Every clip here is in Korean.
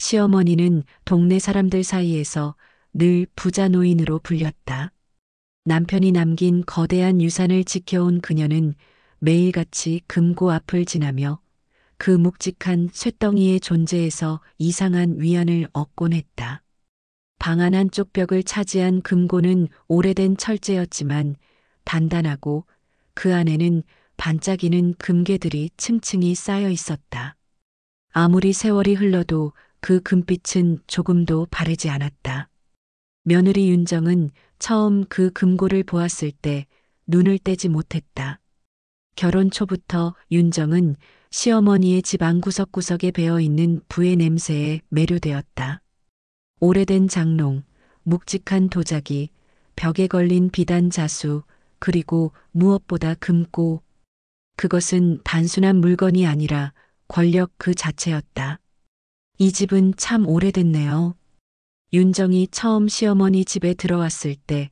시어머니는 동네 사람들 사이에서 늘 부자 노인으로 불렸다. 남편이 남긴 거대한 유산을 지켜온 그녀는 매일같이 금고 앞을 지나며 그 묵직한 쇳덩이의 존재에서 이상한 위안을 얻곤 했다. 방 안 한쪽 벽을 차지한 금고는 오래된 철제였지만 단단하고 그 안에는 반짝이는 금괴들이 층층이 쌓여 있었다. 아무리 세월이 흘러도 그 금빛은 조금도 바래지 않았다. 며느리 윤정은 처음 그 금고를 보았을 때 눈을 떼지 못했다. 결혼 초부터 윤정은 시어머니의 집 안 구석구석에 배어있는 부의 냄새에 매료되었다. 오래된 장롱, 묵직한 도자기, 벽에 걸린 비단 자수, 그리고 무엇보다 금고. 그것은 단순한 물건이 아니라 권력 그 자체였다. 이 집은 참 오래됐네요. 윤정이 처음 시어머니 집에 들어왔을 때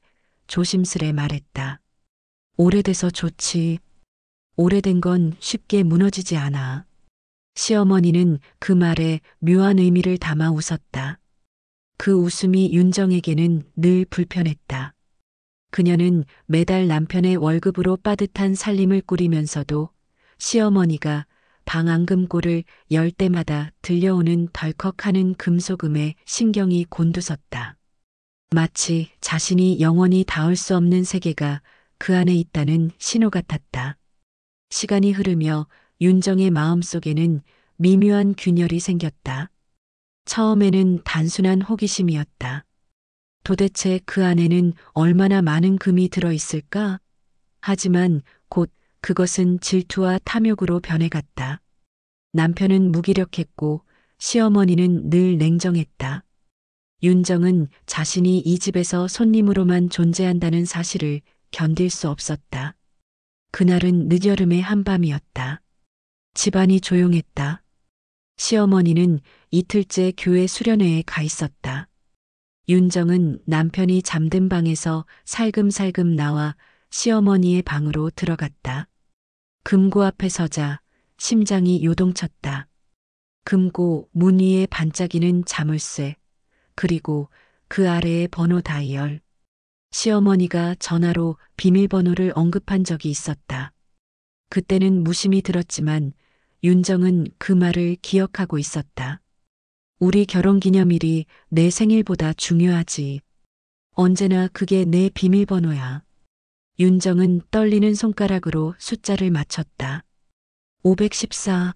조심스레 말했다. 오래돼서 좋지. 오래된 건 쉽게 무너지지 않아. 시어머니는 그 말에 묘한 의미를 담아 웃었다. 그 웃음이 윤정에게는 늘 불편했다. 그녀는 매달 남편의 월급으로 빠듯한 살림을 꾸리면서도 시어머니가 방 앙금고를 열 때마다 들려오는 덜컥하는 금소금에 신경이 곤두섰다. 마치 자신이 영원히 닿을 수 없는 세계가 그 안에 있다는 신호 같았다. 시간이 흐르며 윤정의 마음속에는 미묘한 균열이 생겼다. 처음에는 단순한 호기심이었다. 도대체 그 안에는 얼마나 많은 금이 들어있을까? 하지만 곧 그것은 질투와 탐욕으로 변해갔다. 남편은 무기력했고 시어머니는 늘 냉정했다. 윤정은 자신이 이 집에서 손님으로만 존재한다는 사실을 견딜 수 없었다. 그날은 늦여름의 한밤이었다. 집안이 조용했다. 시어머니는 이틀째 교회 수련회에 가 있었다. 윤정은 남편이 잠든 방에서 살금살금 나와 시어머니의 방으로 들어갔다. 금고 앞에 서자 심장이 요동쳤다. 금고 문 위에 반짝이는 자물쇠, 그리고 그 아래의 번호 다이얼. 시어머니가 전화로 비밀번호를 언급한 적이 있었다. 그때는 무심히 들었지만 윤정은 그 말을 기억하고 있었다. 우리 결혼기념일이 내 생일보다 중요하지. 언제나 그게 내 비밀번호야. 윤정은 떨리는 손가락으로 숫자를 맞췄다. 514.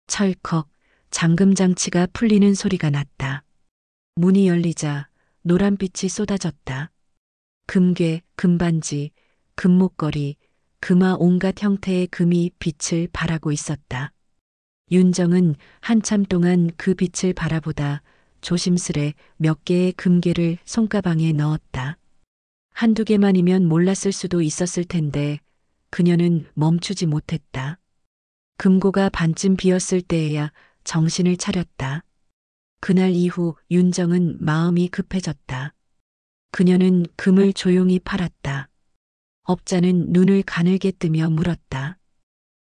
철컥 잠금장치가 풀리는 소리가 났다. 문이 열리자 노란빛이 쏟아졌다. 금괴, 금반지, 금목걸이, 금화 온갖 형태의 금이 빛을 발하고 있었다. 윤정은 한참 동안 그 빛을 바라보다 조심스레 몇 개의 금괴를 손가방에 넣었다. 한두 개만이면 몰랐을 수도 있었을 텐데 그녀는 멈추지 못했다. 금고가 반쯤 비었을 때에야 정신을 차렸다. 그날 이후 윤정은 마음이 급해졌다. 그녀는 금을 조용히 팔았다. 업자는 눈을 가늘게 뜨며 물었다.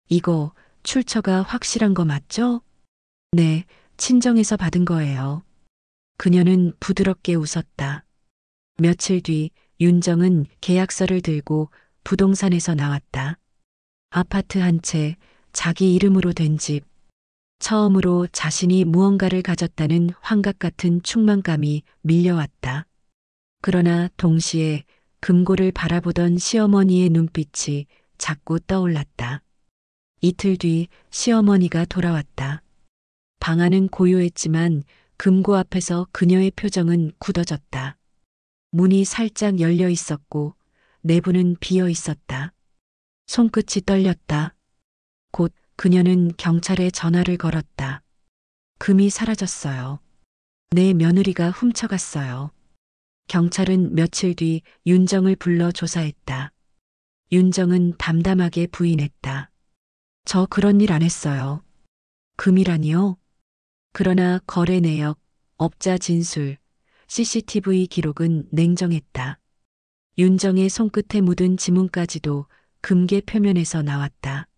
이거 출처가 확실한 거 맞죠? 네, 친정에서 받은 거예요. 그녀는 부드럽게 웃었다. 며칠 뒤 윤정은 계약서를 들고 부동산에서 나왔다. 아파트 한 채, 자기 이름으로 된 집. 처음으로 자신이 무언가를 가졌다는 환각 같은 충만감이 밀려왔다. 그러나 동시에 금고를 바라보던 시어머니의 눈빛이 자꾸 떠올랐다. 이틀 뒤 시어머니가 돌아왔다. 방 안은 고요했지만 금고 앞에서 그녀의 표정은 굳어졌다. 문이 살짝 열려 있었고 내부는 비어 있었다. 손끝이 떨렸다. 곧 그녀는 경찰에 전화를 걸었다. 금이 사라졌어요. 내 며느리가 훔쳐갔어요. 경찰은 며칠 뒤 윤정을 불러 조사했다. 윤정은 담담하게 부인했다. 저 그런 일 안 했어요. 금이라니요? 그러나 거래 내역, 업자 진술, CCTV 기록은 냉정했다. 윤정의 손끝에 묻은 지문까지도 금괴 표면에서 나왔다.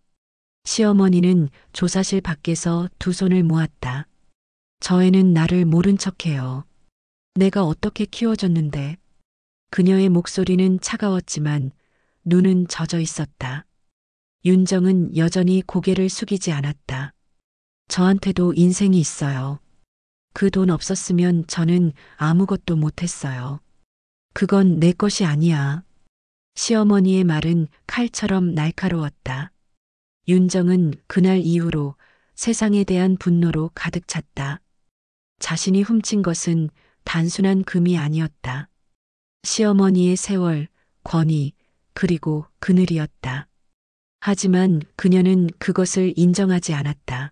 시어머니는 조사실 밖에서 두 손을 모았다. 저 애는 나를 모른 척해요. 내가 어떻게 키워줬는데. 그녀의 목소리는 차가웠지만 눈은 젖어 있었다. 윤정은 여전히 고개를 숙이지 않았다. 저한테도 인생이 있어요. 그 돈 없었으면 저는 아무것도 못했어요. 그건 내 것이 아니야. 시어머니의 말은 칼처럼 날카로웠다. 윤정은 그날 이후로 세상에 대한 분노로 가득 찼다. 자신이 훔친 것은 단순한 금이 아니었다. 시어머니의 세월, 권위, 그리고 그늘이었다. 하지만 그녀는 그것을 인정하지 않았다.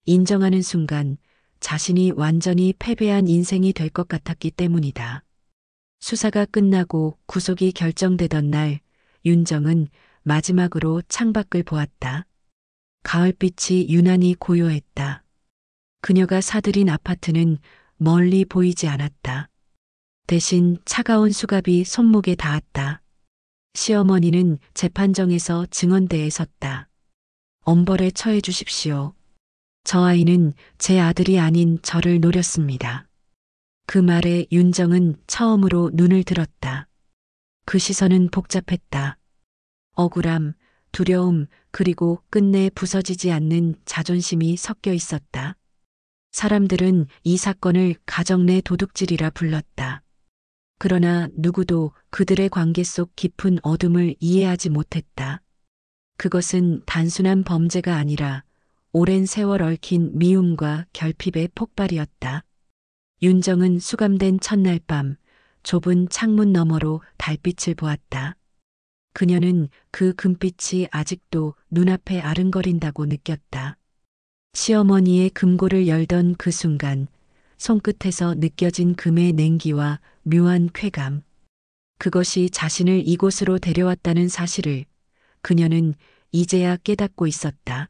인정하는 순간 자신이 완전히 패배한 인생이 될 것 같았기 때문이다. 수사가 끝나고 구속이 결정되던 날, 윤정은 마지막으로 창밖을 보았다. 가을빛이 유난히 고요했다. 그녀가 사들인 아파트는 멀리 보이지 않았다. 대신 차가운 수갑이 손목에 닿았다. 시어머니는 재판정에서 증언대에 섰다. 엄벌에 처해 주십시오. 저 아이는 제 아들이 아닌 저를 노렸습니다. 그 말에 윤정은 처음으로 눈을 들었다. 그 시선은 복잡했다. 억울함, 두려움, 그리고 끝내 부서지지 않는 자존심이 섞여 있었다. 사람들은 이 사건을 가정 내 도둑질이라 불렀다. 그러나 누구도 그들의 관계 속 깊은 어둠을 이해하지 못했다. 그것은 단순한 범죄가 아니라 오랜 세월 얽힌 미움과 결핍의 폭발이었다. 윤정은 수감된 첫날 밤 좁은 창문 너머로 달빛을 보았다. 그녀는 그 금빛이 아직도 눈앞에 아른거린다고 느꼈다. 시어머니의 금고를 열던 그 순간 손끝에서 느껴진 금의 냉기와 묘한 쾌감. 그것이 자신을 이곳으로 데려왔다는 사실을 그녀는 이제야 깨닫고 있었다.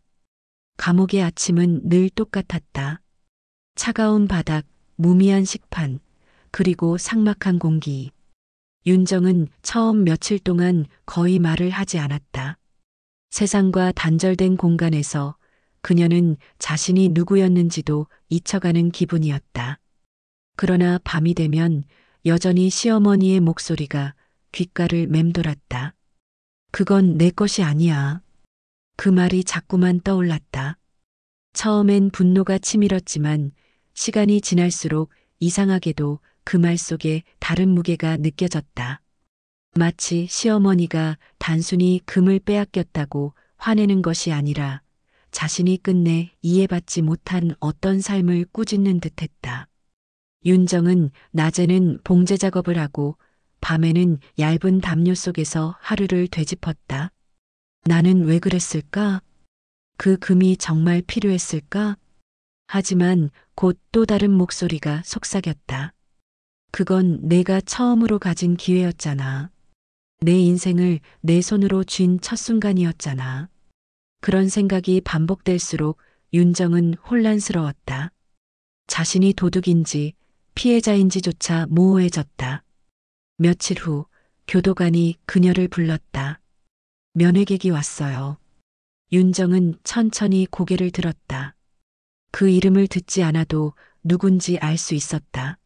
감옥의 아침은 늘 똑같았다. 차가운 바닥, 무미한 식판, 그리고 삭막한 공기. 윤정은 처음 며칠 동안 거의 말을 하지 않았다. 세상과 단절된 공간에서 그녀는 자신이 누구였는지도 잊혀가는 기분이었다. 그러나 밤이 되면 여전히 시어머니의 목소리가 귓가를 맴돌았다. 그건 내 것이 아니야. 그 말이 자꾸만 떠올랐다. 처음엔 분노가 치밀었지만 시간이 지날수록 이상하게도 그 말 속에 다른 무게가 느껴졌다. 마치 시어머니가 단순히 금을 빼앗겼다고 화내는 것이 아니라 자신이 끝내 이해받지 못한 어떤 삶을 꾸짖는 듯했다. 윤정은 낮에는 봉제 작업을 하고 밤에는 얇은 담요 속에서 하루를 되짚었다. 나는 왜 그랬을까? 그 금이 정말 필요했을까? 하지만 곧 또 다른 목소리가 속삭였다. 그건 내가 처음으로 가진 기회였잖아. 내 인생을 내 손으로 쥔 첫 순간이었잖아. 그런 생각이 반복될수록 윤정은 혼란스러웠다. 자신이 도둑인지 피해자인지조차 모호해졌다. 며칠 후 교도관이 그녀를 불렀다. 면회객이 왔어요. 윤정은 천천히 고개를 들었다. 그 이름을 듣지 않아도 누군지 알 수 있었다.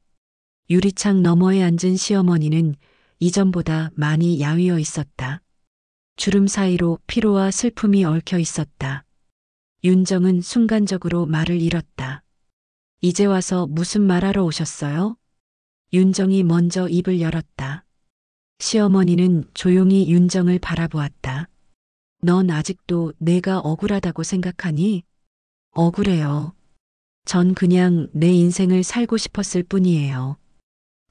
유리창 너머에 앉은 시어머니는 이전보다 많이 야위어 있었다. 주름 사이로 피로와 슬픔이 얽혀 있었다. 윤정은 순간적으로 말을 잃었다. 이제 와서 무슨 말하러 오셨어요? 윤정이 먼저 입을 열었다. 시어머니는 조용히 윤정을 바라보았다. 넌 아직도 내가 억울하다고 생각하니? 억울해요. 전 그냥 내 인생을 살고 싶었을 뿐이에요.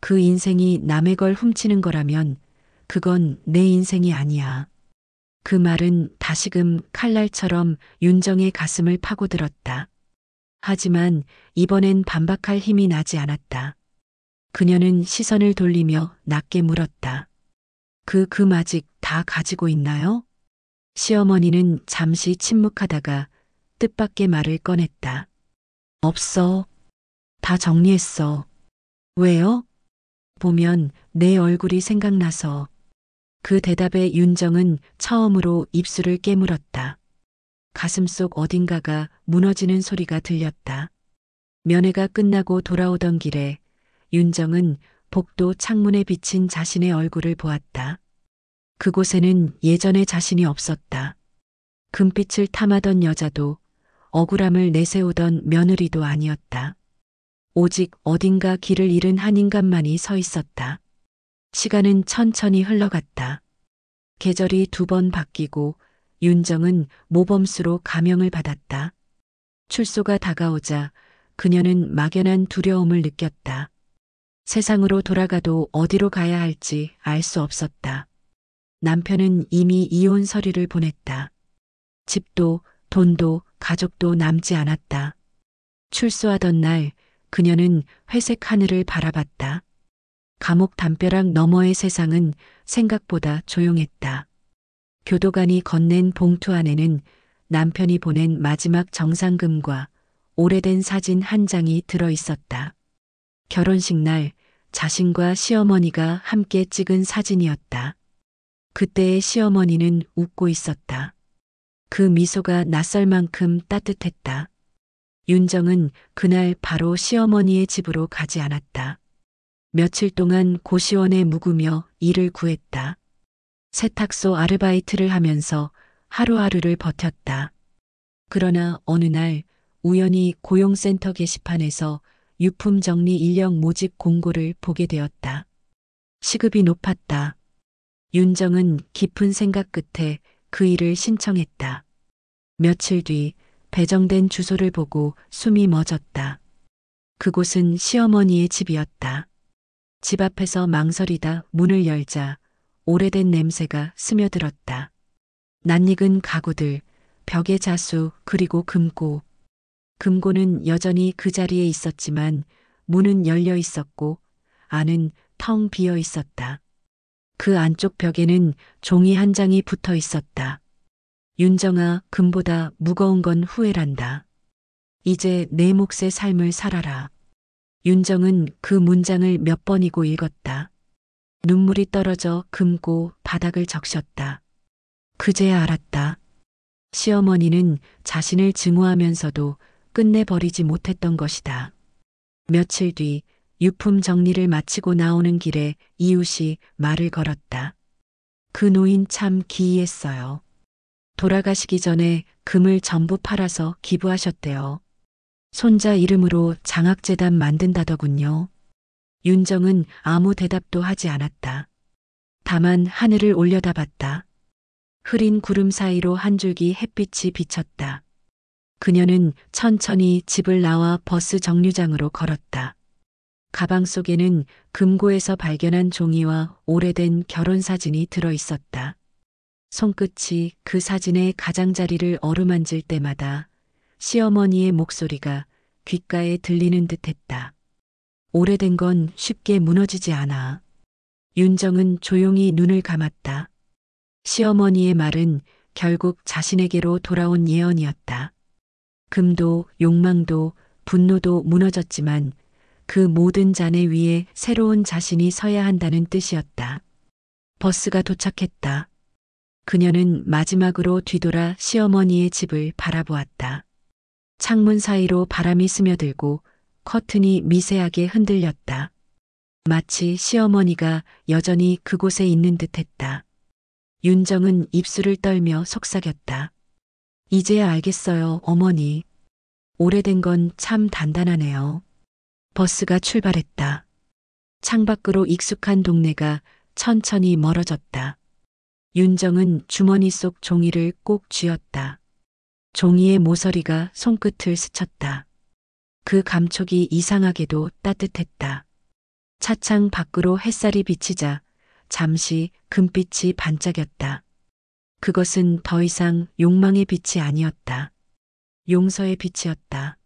그 인생이 남의 걸 훔치는 거라면 그건 내 인생이 아니야. 그 말은 다시금 칼날처럼 윤정의 가슴을 파고들었다. 하지만 이번엔 반박할 힘이 나지 않았다. 그녀는 시선을 돌리며 낮게 물었다. 그 금 아직 다 가지고 있나요? 시어머니는 잠시 침묵하다가 뜻밖의 말을 꺼냈다. 없어. 다 정리했어. 왜요? 보면 내 얼굴이 생각나서. 그 대답에 윤정은 처음으로 입술을 깨물었다. 가슴속 어딘가가 무너지는 소리가 들렸다. 면회가 끝나고 돌아오던 길에 윤정은 복도 창문에 비친 자신의 얼굴을 보았다. 그곳에는 예전의 자신이 없었다. 금빛을 탐하던 여자도 억울함을 내세우던 며느리도 아니었다. 오직 어딘가 길을 잃은 한 인간만이 서 있었다. 시간은 천천히 흘러갔다. 계절이 2번 바뀌고 윤정은 모범수로 감형을 받았다. 출소가 다가오자 그녀는 막연한 두려움을 느꼈다. 세상으로 돌아가도 어디로 가야 할지 알 수 없었다. 남편은 이미 이혼 서류를 보냈다. 집도 돈도 가족도 남지 않았다. 출소하던 날 그녀는 회색 하늘을 바라봤다. 감옥 담벼락 너머의 세상은 생각보다 조용했다. 교도관이 건넨 봉투 안에는 남편이 보낸 마지막 정상금과 오래된 사진 한 장이 들어 있었다. 결혼식 날 자신과 시어머니가 함께 찍은 사진이었다. 그때의 시어머니는 웃고 있었다. 그 미소가 낯설 만큼 따뜻했다. 윤정은 그날 바로 시어머니의 집으로 가지 않았다. 며칠 동안 고시원에 묵으며 일을 구했다. 세탁소 아르바이트를 하면서 하루하루를 버텼다. 그러나 어느 날 우연히 고용센터 게시판에서 유품 정리 인력 모집 공고를 보게 되었다. 시급이 높았다. 윤정은 깊은 생각 끝에 그 일을 신청했다. 며칠 뒤 배정된 주소를 보고 숨이 멎었다. 그곳은 시어머니의 집이었다. 집 앞에서 망설이다 문을 열자 오래된 냄새가 스며들었다. 낯익은 가구들, 벽의 자수, 그리고 금고. 금고는 여전히 그 자리에 있었지만 문은 열려 있었고 안은 텅 비어 있었다. 그 안쪽 벽에는 종이 한 장이 붙어 있었다. 윤정아, 금보다 무거운 건 후회란다. 이제 내 몫의 삶을 살아라. 윤정은 그 문장을 몇 번이고 읽었다. 눈물이 떨어져 금고 바닥을 적셨다. 그제야 알았다. 시어머니는 자신을 증오하면서도 끝내버리지 못했던 것이다. 며칠 뒤 유품 정리를 마치고 나오는 길에 이웃이 말을 걸었다. 그 노인 참 기이했어요. 돌아가시기 전에 금을 전부 팔아서 기부하셨대요. 손자 이름으로 장학재단 만든다더군요. 윤정은 아무 대답도 하지 않았다. 다만 하늘을 올려다봤다. 흐린 구름 사이로 한 줄기 햇빛이 비쳤다. 그녀는 천천히 집을 나와 버스 정류장으로 걸었다. 가방 속에는 금고에서 발견한 종이와 오래된 결혼사진이 들어 있었다. 손끝이 그 사진의 가장자리를 어루만질 때마다 시어머니의 목소리가 귓가에 들리는 듯했다. 오래된 건 쉽게 무너지지 않아. 윤정은 조용히 눈을 감았다. 시어머니의 말은 결국 자신에게로 돌아온 예언이었다. 금도 욕망도 분노도 무너졌지만 그 모든 잔해 위에 새로운 자신이 서야 한다는 뜻이었다. 버스가 도착했다. 그녀는 마지막으로 뒤돌아 시어머니의 집을 바라보았다. 창문 사이로 바람이 스며들고 커튼이 미세하게 흔들렸다. 마치 시어머니가 여전히 그곳에 있는 듯했다. 윤정은 입술을 떨며 속삭였다. 이제야 알겠어요, 어머니. 오래된 건 참 단단하네요. 버스가 출발했다. 창밖으로 익숙한 동네가 천천히 멀어졌다. 윤정은 주머니 속 종이를 꼭 쥐었다. 종이의 모서리가 손끝을 스쳤다. 그 감촉이 이상하게도 따뜻했다. 차창 밖으로 햇살이 비치자 잠시 금빛이 반짝였다. 그것은 더 이상 욕망의 빛이 아니었다. 용서의 빛이었다.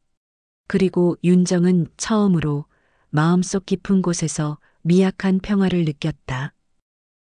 그리고 윤정은 처음으로 마음속 깊은 곳에서 미약한 평화를 느꼈다.